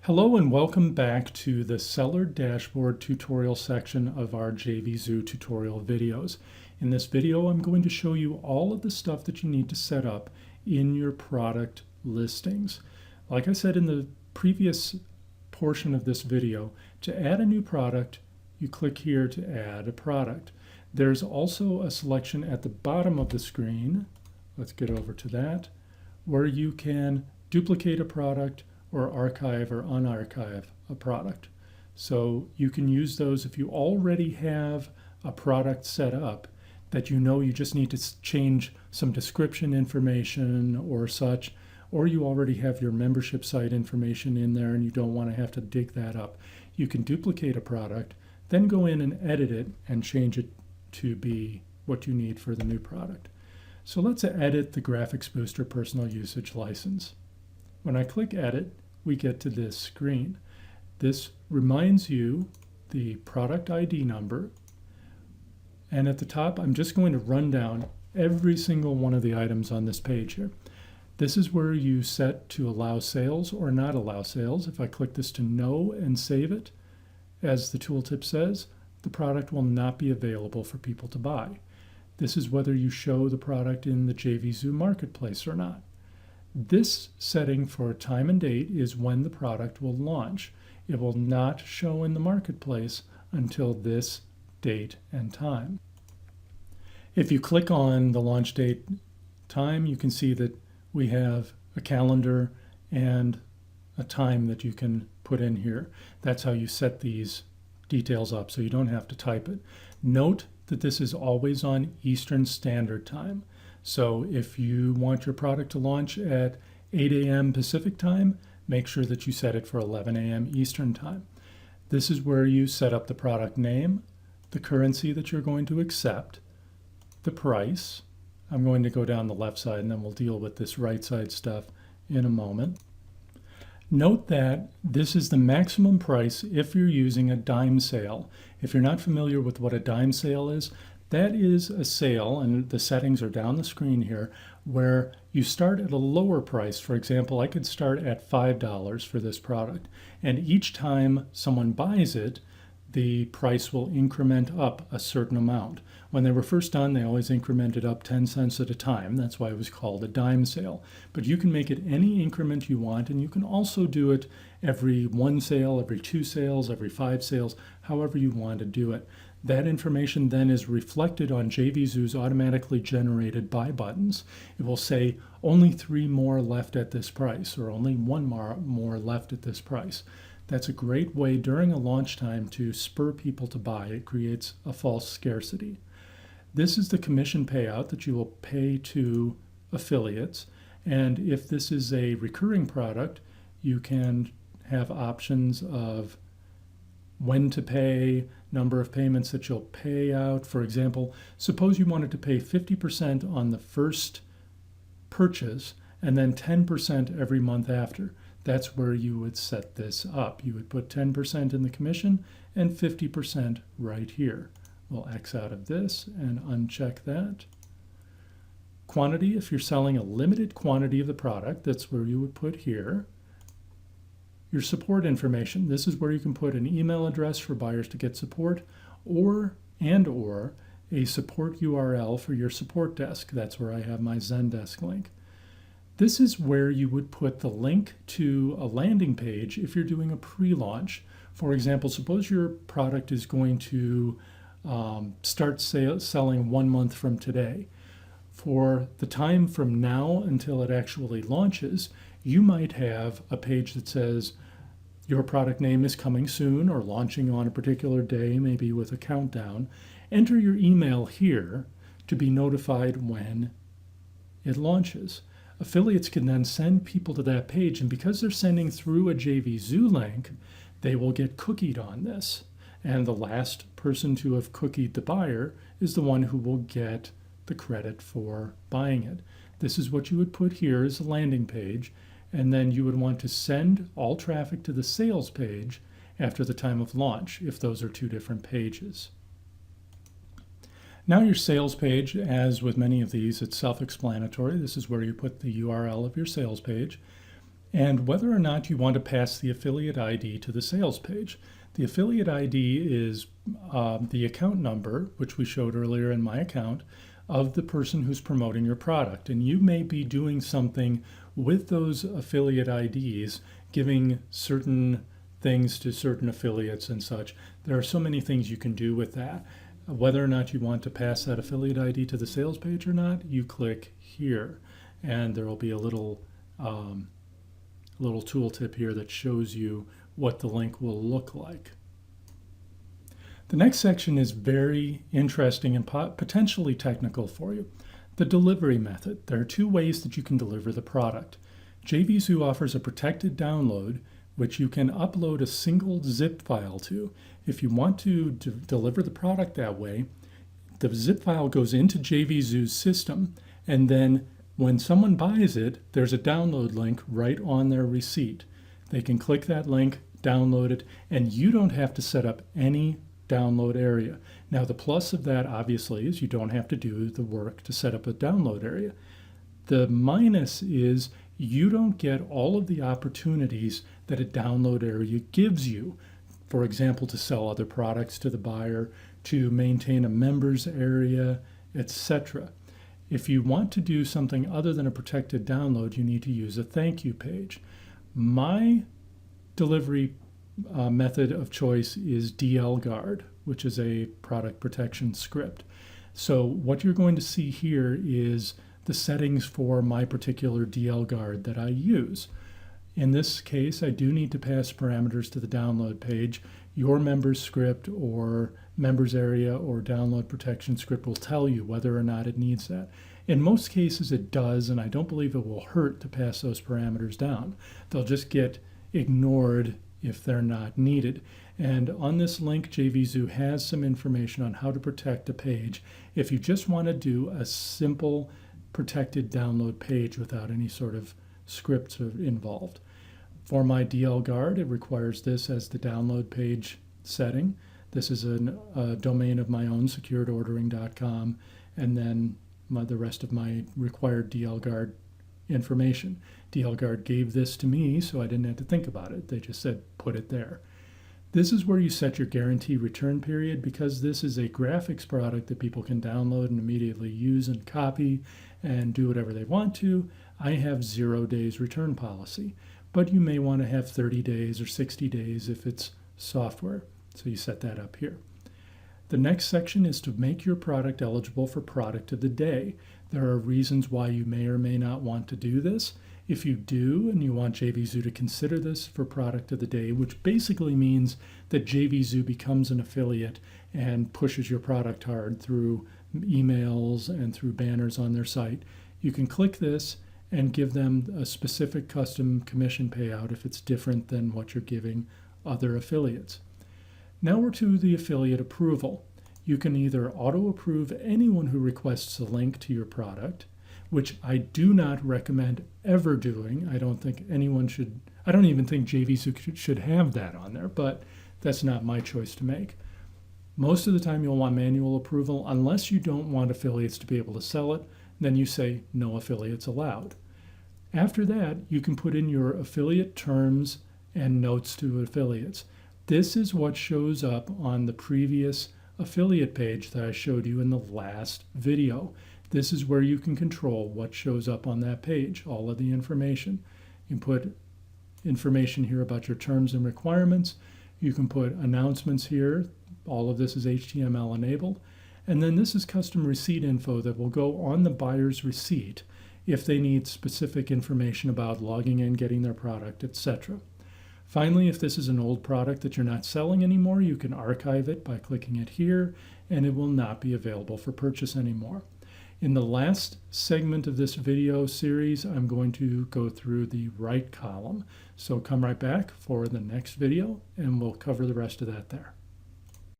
Hello and welcome back to the Seller Dashboard tutorial section of our JVZoo tutorial videos. In this video, I'm going to show you all of the stuff that you need to set up in your product listings. Like I said in the previous portion of this video, to add a new product, you click here to add a product. There's also a selection at the bottom of the screen, let's get over to that, where you can duplicate a product or archive or unarchive a product. So you can use those if you already have a product set up that you know you just need to change some description information or such, or you already have your membership site information in there and you don't want to have to dig that up. You can duplicate a product, then go in and edit it and change it to be what you need for the new product. So let's edit the Graphics Booster personal usage license. When I click Edit, we get to this screen. This reminds you the product ID number, and at the top I'm just going to run down every single one of the items on this page here. This is where you set to allow sales or not allow sales. If I click this to No and save it, as the tooltip says, the product will not be available for people to buy. This is whether you show the product in the JVZoo marketplace or not. This setting for time and date is when the product will launch. It will not show in the marketplace until this date and time. If you click on the launch date time, you can see that we have a calendar and a time that you can put in here. That's how you set these details up, so you don't have to type it. Note that this is always on Eastern Standard Time. So if you want your product to launch at 8 a.m. Pacific time, make sure that you set it for 11 a.m. Eastern time. This is where you set up the product name, the currency that you're going to accept, the price. I'm going to go down the left side and then we'll deal with this right side stuff in a moment. Note that this is the maximum price if you're using a dime sale. If you're not familiar with what a dime sale is, that is a sale, and the settings are down the screen here, where you start at a lower price. For example, I could start at $5 for this product, and each time someone buys it, the price will increment up a certain amount. When they were first done, they always incremented up 10 cents at a time. That's why it was called a dime sale. But you can make it any increment you want, and you can also do it every 1 sale, every 2 sales, every 5 sales, however you want to do it. That information then is reflected on JVZoo's automatically generated buy buttons. It will say only 3 more left at this price, or only 1 more left at this price. That's a great way during a launch time to spur people to buy. It creates a false scarcity. This is the commission payout that you will pay to affiliates. And if this is a recurring product, you can have options of when to pay, number of payments that you'll pay out. For example, suppose you wanted to pay 50% on the first purchase and then 10% every month after. That's where you would set this up. You would put 10% in the commission and 50% right here. We'll X out of this and uncheck that. Quantity, if you're selling a limited quantity of the product, that's where you would put here. Your support information, this is where you can put an email address for buyers to get support, or a support URL for your support desk. That's where I have my Zendesk link. This is where you would put the link to a landing page if you're doing a pre-launch. For example, suppose your product is going to start selling 1 month from today. For the time from now until it actually launches, you might have a page that says your product name is coming soon or launching on a particular day, maybe with a countdown. Enter your email here to be notified when it launches. Affiliates can then send people to that page, and because they're sending through a JVZoo link, they will get cookied on this. And the last person to have cookied the buyer is the one who will get the credit for buying it. This is what you would put here as a landing page, and then you would want to send all traffic to the sales page after the time of launch, if those are 2 different pages. Now your sales page, as with many of these, it's self-explanatory. This is where you put the URL of your sales page. and whether or not you want to pass the affiliate ID to the sales page. The affiliate ID is the account number, which we showed earlier in my account, of the person who's promoting your product. And you may be doing something with those affiliate IDs, giving certain things to certain affiliates and such. There are so many things you can do with that. Whether or not you want to pass that affiliate ID to the sales page or not, you click here, and there will be a little tooltip here that shows you what the link will look like. The next section is very interesting and potentially technical for you. The delivery method. There are two ways that you can deliver the product. JVZoo offers a protected download, which you can upload a single zip file to. If you want to deliver the product that way, the zip file goes into JVZoo's system, and then when someone buys it, there's a download link right on their receipt. They can click that link, download it, and you don't have to set up any download area. Now, the plus of that obviously is you don't have to do the work to set up a download area. The minus is you don't get all of the opportunities that a download area gives you. For example, to sell other products to the buyer, to maintain a members area, etc. If you want to do something other than a protected download, you need to use a thank you page. My delivery method of choice is DL Guard, which is a product protection script. So what you're going to see here is the settings for my particular DL Guard that I use. In this case, I do need to pass parameters to the download page. Your members script or members area or download protection script will tell you whether or not it needs that. In most cases it does, and I don't believe it will hurt to pass those parameters down. They'll just get ignored if they're not needed. And on this link, JVZoo has some information on how to protect a page if you just want to do a simple protected download page without any sort of scripts involved. For my DL Guard, it requires this as the download page setting. This is a domain of my own, securedordering.com, and then the rest of my required DL Guard information. DL Guard gave this to me, so I didn't have to think about it. They just said, put it there. This is where you set your guarantee return period, because this is a graphics product that people can download and immediately use and copy and do whatever they want to. I have 0 days return policy, but you may want to have 30 days or 60 days if it's software. So you set that up here. The next section is to make your product eligible for product of the day. There are reasons why you may or may not want to do this. If you do and you want JVZoo to consider this for product of the day, which basically means that JVZoo becomes an affiliate and pushes your product hard through emails and through banners on their site, you can click this and give them a specific custom commission payout if it's different than what you're giving other affiliates. Now we're to the affiliate approval. You can either auto-approve anyone who requests a link to your product, which I do not recommend ever doing. I don't think anyone should, I don't even think JVZoo should have that on there, but that's not my choice to make. Most of the time you'll want manual approval unless you don't want affiliates to be able to sell it. Then you say no affiliates allowed. After that, you can put in your affiliate terms and notes to affiliates. This is what shows up on the previous affiliate page that I showed you in the last video. This is where you can control what shows up on that page, all of the information. You can put information here about your terms and requirements. You can put announcements here. All of this is HTML enabled. And then this is custom receipt info that will go on the buyer's receipt if they need specific information about logging in, getting their product, etc. Finally, if this is an old product that you're not selling anymore, you can archive it by clicking it here, and it will not be available for purchase anymore. In the last segment of this video series, I'm going to go through the right column. So come right back for the next video, and we'll cover the rest of that there.